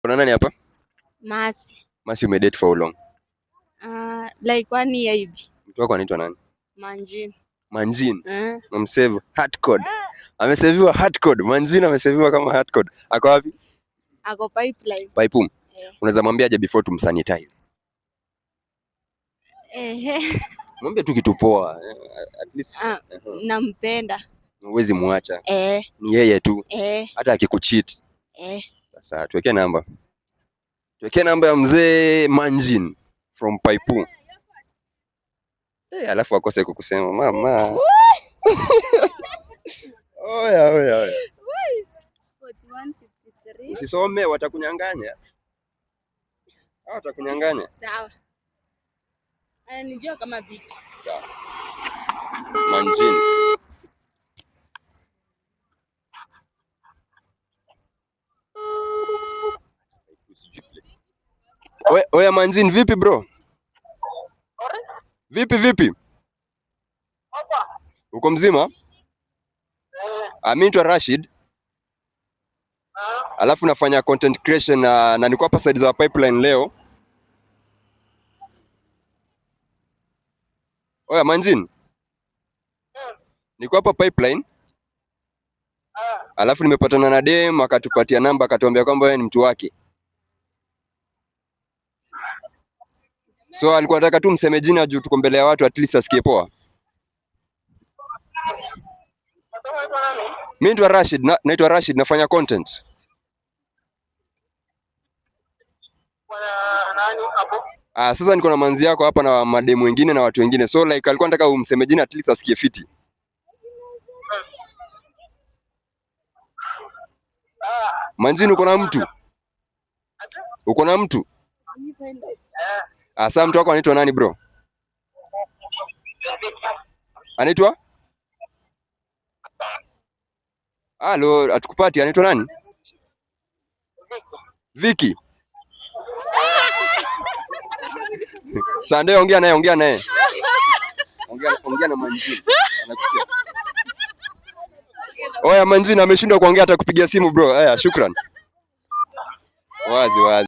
Kuna nani hapa? Masi. Masi, umedate for how long? Like 1 year hivi. Mtu wako anaitwa nani? Manjin. Manjin. Namsave hardcode. Amesaviwa hardcode. Manjin amesaviwa kama hardcode. Ako wapi? Ako pipeline. Pipeum. Unaweza mwambia aje before tumsanitize? Mwambie tu kitu poa. At least nampenda. Huwezi muacha. Ni yeye tu. Hata akikucheat. Sasa tuweke namba. Tuweke namba ya mzee Manjin from Pipeum. Alafu akose kukusema mama. Oya. 4153. Usisome, watakunyang'anya. Watakunyang'anya. Sawa. Ananijua kama Viki. Sawa. Manjin. Oya Manjin, vipi bro? Vipi? Uko mzima? Mimi naitwa Rashid. Alafu nafanya content creation na niko hapa side za Pipeline leo. Oya Manjin. Niko hapa Pipeline. Alafu nimepatana na dem akatupatia namba akatuambia kwamba wewe ni mtu wake. So alikuwa anataka tu mseme jina juu tuko mbele ya watu at least asikie poa. Mimi naitwa Rashid, nafanya content. Sasa niko na manzi yako hapa na mademu wengine na watu wengine. So like alikuwa anataka umseme jina at least asikie fiti. Manjin, uko na mtu? Uko na mtu? Sasa mtu wako anaitwa nani bro? Anaitwa? Halo, atukupati, anaitwa nani? Viki. Sande, ongea naye. Ongea na Manjin. Anakusikia. Oya Manjin ameshindwa kuongea hata kupigia simu bro. Haya, shukran. Wazi.